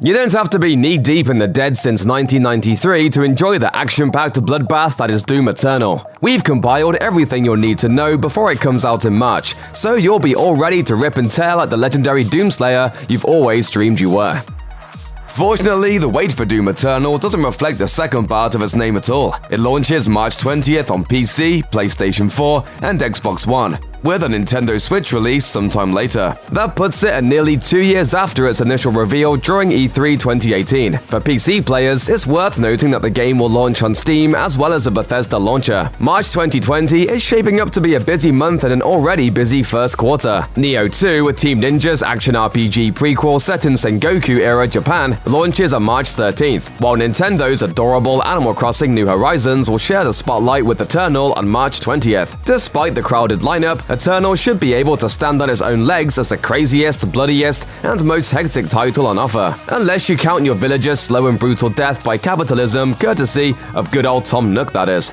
You don't have to be knee-deep in the dead since 1993 to enjoy the action-packed bloodbath that is Doom Eternal. We've compiled everything you'll need to know before it comes out in March, so you'll be all ready to rip and tear like the legendary Doomslayer you've always dreamed you were. Fortunately, the wait for Doom Eternal doesn't reflect the second part of its name at all. It launches March 20th on PC, PlayStation 4, and Xbox One, with a Nintendo Switch release sometime later. That puts it at nearly 2 years after its initial reveal during E3 2018. For PC players, it's worth noting that the game will launch on Steam as well as a Bethesda launcher. March 2020 is shaping up to be a busy month in an already busy first quarter. Nioh 2, a Team Ninja's action RPG prequel set in Sengoku-era Japan, launches on March 13th, while Nintendo's adorable Animal Crossing New Horizons will share the spotlight with Eternal on March 20th. Despite the crowded lineup, Eternal should be able to stand on its own legs as the craziest, bloodiest, and most hectic title on offer. Unless you count your villager's slow and brutal death by capitalism, courtesy of good old Tom Nook, that is.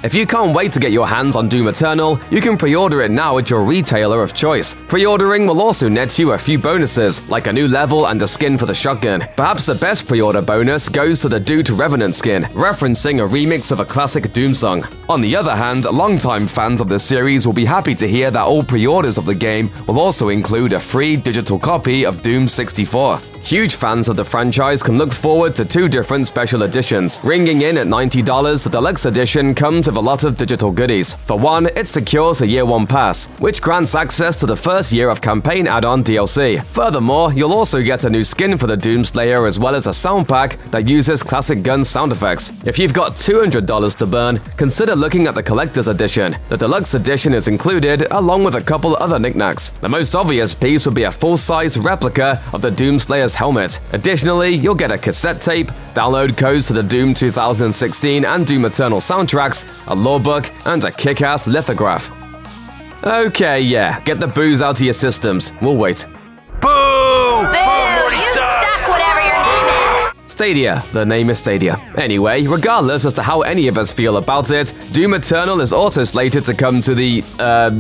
If you can't wait to get your hands on Doom Eternal, you can pre-order it now at your retailer of choice. Pre-ordering will also net you a few bonuses, like a new level and a skin for the shotgun. Perhaps the best pre-order bonus goes to the Dude Revenant skin, referencing a remix of a classic Doom song. On the other hand, longtime fans of the series will be happy to hear that all pre-orders of the game will also include a free digital copy of Doom 64. Huge fans of the franchise can look forward to 2 different special editions. Ringing in at $90, the deluxe edition comes with a lot of digital goodies. For one, it secures a Year 1 pass, which grants access to the first year of campaign add-on DLC. Furthermore, you'll also get a new skin for the Doomslayer as well as a sound pack that uses classic gun sound effects. If you've got $200 to burn, consider looking at the collector's edition. The deluxe edition is included along with a couple other knickknacks. The most obvious piece would be a full-size replica of the Doomslayer's helmet. Additionally, you'll get a cassette tape, download codes to the Doom 2016 and Doom Eternal soundtracks, a lore book, and a kick-ass lithograph. Okay, yeah, get the booze out of your systems. We'll wait. Boo! You suck, whatever your name is! Stadia. The name is Stadia. Anyway, regardless as to how any of us feel about it, Doom Eternal is also slated to come to the,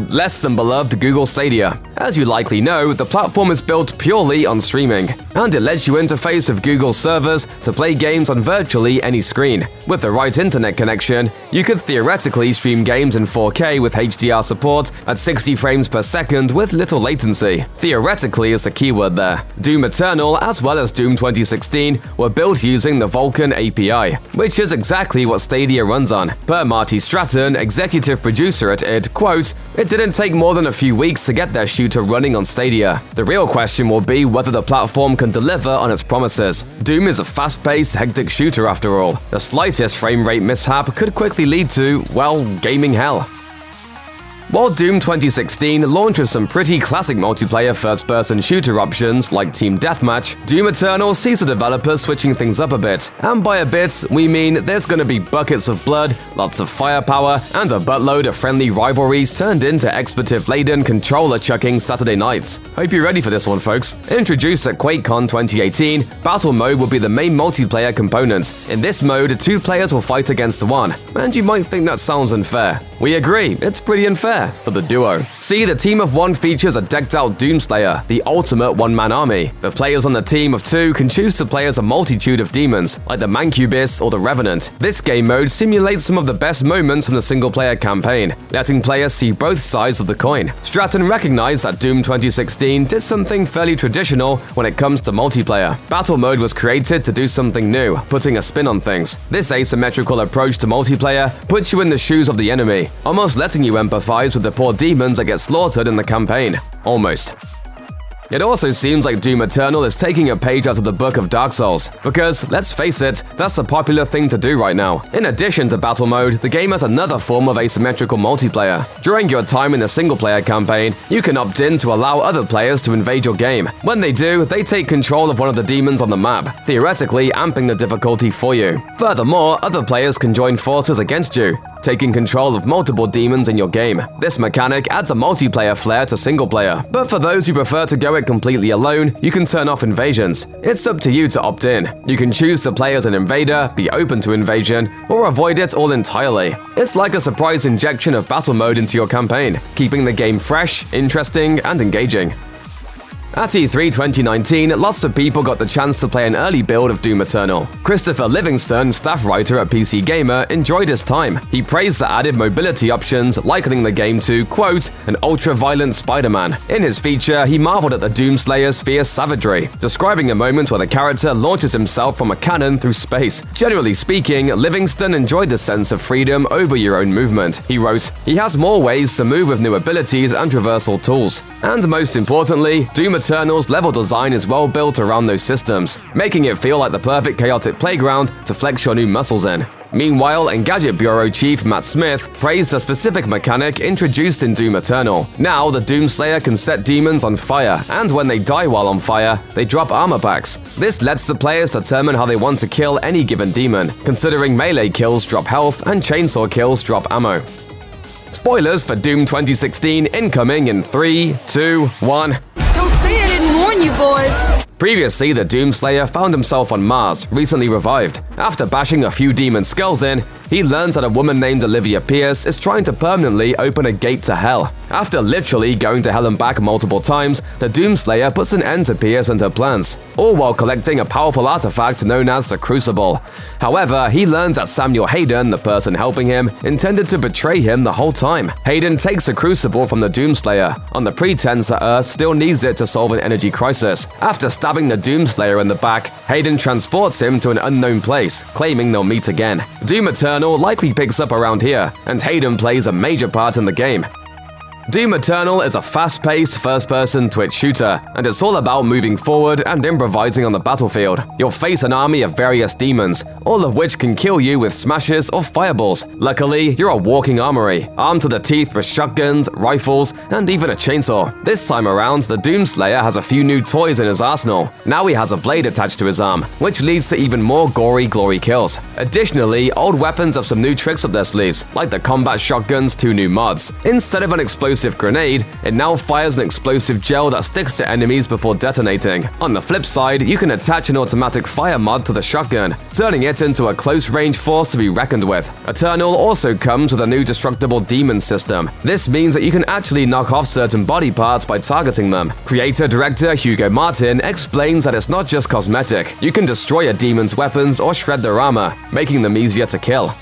less than beloved Google Stadia. As you likely know, the platform is built purely on streaming, and it lets you interface with Google servers to play games on virtually any screen. With the right internet connection, you could theoretically stream games in 4K with HDR support at 60 frames per second with little latency. Theoretically is the keyword there. Doom Eternal, as well as Doom 2016, were built using the Vulkan API, which is exactly what Stadia runs on. Per Marty Stratton, executive producer at id, quote, "It didn't take more than a few weeks to get their shooter running on Stadia. The real question will be whether the platform can deliver on its promises. Doom is a fast-paced, hectic shooter after all. The slightest frame rate mishap could quickly lead to, well, gaming hell." While Doom 2016 launches some pretty classic multiplayer first-person shooter options like Team Deathmatch, Doom Eternal sees the developers switching things up a bit. And by a bit, we mean there's gonna be buckets of blood, lots of firepower, and a buttload of friendly rivalries turned into expletive-laden controller-chucking Saturday nights. Hope you're ready for this one, folks. Introduced at QuakeCon 2018, Battle Mode will be the main multiplayer component. In this mode, 2 players will fight against 1. And you might think that sounds unfair. We agree, it's pretty unfair for the duo. See, the team of 1 features a decked-out Doomslayer, the ultimate one-man army. The players on the team of 2 can choose to play as a multitude of demons, like the Mancubus or the Revenant. This game mode simulates some of the best moments from the single-player campaign, letting players see both sides of the coin. Stratton recognized that Doom 2016 did something fairly traditional when it comes to multiplayer. Battle Mode was created to do something new, putting a spin on things. This asymmetrical approach to multiplayer puts you in the shoes of the enemy, almost letting you empathize with the poor demons that get slaughtered in the campaign. Almost. It also seems like Doom Eternal is taking a page out of the book of Dark Souls, because, let's face it, that's a popular thing to do right now. In addition to Battle Mode, the game has another form of asymmetrical multiplayer. During your time in the single-player campaign, you can opt in to allow other players to invade your game. When they do, they take control of one of the demons on the map, theoretically amping the difficulty for you. Furthermore, other players can join forces against you. taking control of multiple demons in your game. This mechanic adds a multiplayer flair to single player, but for those who prefer to go it completely alone, you can turn off invasions. It's up to you to opt in. You can choose to play as an invader, be open to invasion, or avoid it all entirely. It's like a surprise injection of battle mode into your campaign, keeping the game fresh, interesting, and engaging. At E3 2019, lots of people got the chance to play an early build of Doom Eternal. Christopher Livingston, staff writer at PC Gamer, enjoyed his time. He praised the added mobility options, likening the game to, quote, an ultra-violent Spider-Man. In his feature, he marveled at the Doomslayer's fierce savagery, describing a moment where the character launches himself from a cannon through space. Generally speaking, Livingston enjoyed the sense of freedom over your own movement. He wrote, he has more ways to move with new abilities and traversal tools. And most importantly, Doom Eternal's level design is well built around those systems, making it feel like the perfect chaotic playground to flex your new muscles in. Meanwhile, Engadget Bureau Chief Matt Smith praised a specific mechanic introduced in Doom Eternal. Now, the Doomslayer can set demons on fire, and when they die while on fire, they drop armor packs. This lets the players determine how they want to kill any given demon, considering melee kills drop health and chainsaw kills drop ammo. Spoilers for Doom 2016 incoming in 3, 2, 1. Don't say I didn't warn you, boys! Previously, the Doomslayer found himself on Mars, recently revived. After bashing a few demon skulls in, he learns that a woman named Olivia Pierce is trying to permanently open a gate to hell. After literally going to hell and back multiple times, the Doomslayer puts an end to Pierce and her plans, all while collecting a powerful artifact known as the Crucible. However, he learns that Samuel Hayden, the person helping him, intended to betray him the whole time. Hayden takes the Crucible from the Doomslayer, on the pretense that Earth still needs it to solve an energy crisis. After stabbing the Doomslayer in the back, Hayden transports him to an unknown place, claiming they'll meet again. Doom Eternal likely picks up around here, and Hayden plays a major part in the game. Doom Eternal is a fast-paced, first-person twitch shooter, and it's all about moving forward and improvising on the battlefield. You'll face an army of various demons, all of which can kill you with smashes or fireballs. Luckily, you're a walking armory, armed to the teeth with shotguns, rifles, and even a chainsaw. This time around, the Doomslayer has a few new toys in his arsenal. Now he has a blade attached to his arm, which leads to even more gory glory kills. Additionally, old weapons have some new tricks up their sleeves, like the combat shotgun's 2 new mods. Instead of an explosive grenade, it now fires an explosive gel that sticks to enemies before detonating. On the flip side, you can attach an automatic fire mod to the shotgun, turning it into a close-range force to be reckoned with. Eternal also comes with a new destructible demon system. This means that you can actually knock off certain body parts by targeting them. Creator-director Hugo Martin explains that it's not just cosmetic. You can destroy a demon's weapons or shred their armor, making them easier to kill.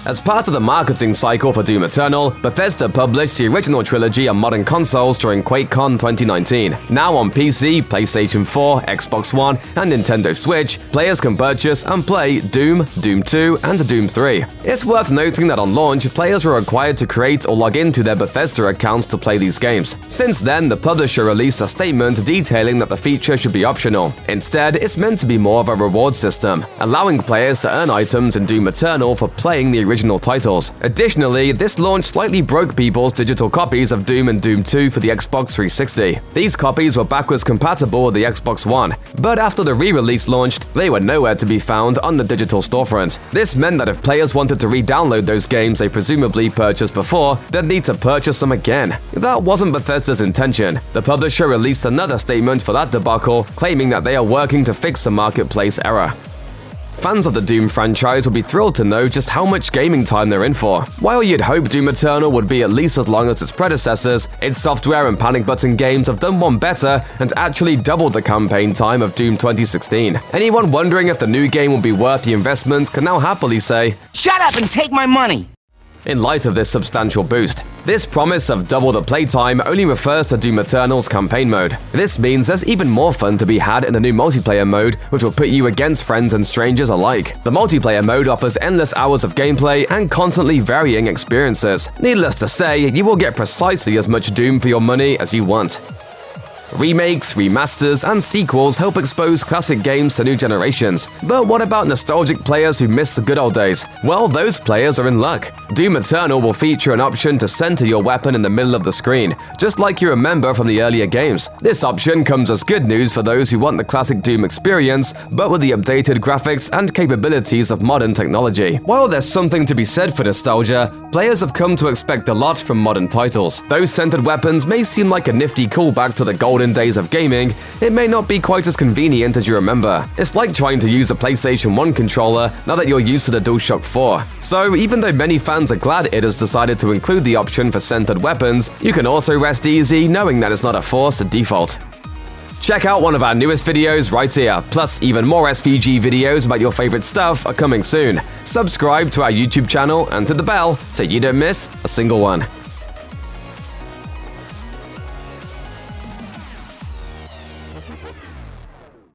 As part of the marketing cycle for Doom Eternal, Bethesda published the original trilogy on modern consoles during QuakeCon 2019. Now on PC, PlayStation 4, Xbox One, and Nintendo Switch, players can purchase and play Doom, Doom 2, and Doom 3. It's worth noting that on launch, players were required to create or log into their Bethesda accounts to play these games. Since then, the publisher released a statement detailing that the feature should be optional. Instead, it's meant to be more of a reward system, allowing players to earn items in Doom Eternal for playing the original titles. Additionally, this launch slightly broke people's digital copies of Doom and Doom 2 for the Xbox 360. These copies were backwards compatible with the Xbox One, but after the re-release launched, they were nowhere to be found on the digital storefront. This meant that if players wanted to re-download those games they presumably purchased before, they'd need to purchase them again. That wasn't Bethesda's intention. The publisher released another statement for that debacle, claiming that they are working to fix the marketplace error. Fans of the Doom franchise will be thrilled to know just how much gaming time they're in for. While you'd hope Doom Eternal would be at least as long as its predecessors, id Software and Panic Button Games have done one better and actually doubled the campaign time of Doom 2016. Anyone wondering if the new game will be worth the investment can now happily say, Shut up and take my money! In light of this substantial boost. This promise of double the playtime only refers to Doom Eternal's campaign mode. This means there's even more fun to be had in the new multiplayer mode, which will put you against friends and strangers alike. The multiplayer mode offers endless hours of gameplay and constantly varying experiences. Needless to say, you will get precisely as much Doom for your money as you want. Remakes, remasters, and sequels help expose classic games to new generations. But what about nostalgic players who miss the good old days? Well, those players are in luck. Doom Eternal will feature an option to center your weapon in the middle of the screen, just like you remember from the earlier games. This option comes as good news for those who want the classic Doom experience, but with the updated graphics and capabilities of modern technology. While there's something to be said for nostalgia, players have come to expect a lot from modern titles. Those centered weapons may seem like a nifty callback to the golden days of gaming, it may not be quite as convenient as you remember. It's like trying to use a PlayStation 1 controller now that you're used to the DualShock 4. So even though many fans are glad it has decided to include the option for centered weapons, you can also rest easy knowing that it's not a forced default. Check out one of our newest videos right here, plus even more SVG videos about your favorite stuff are coming soon. Subscribe to our YouTube channel and hit the bell so you don't miss a single one.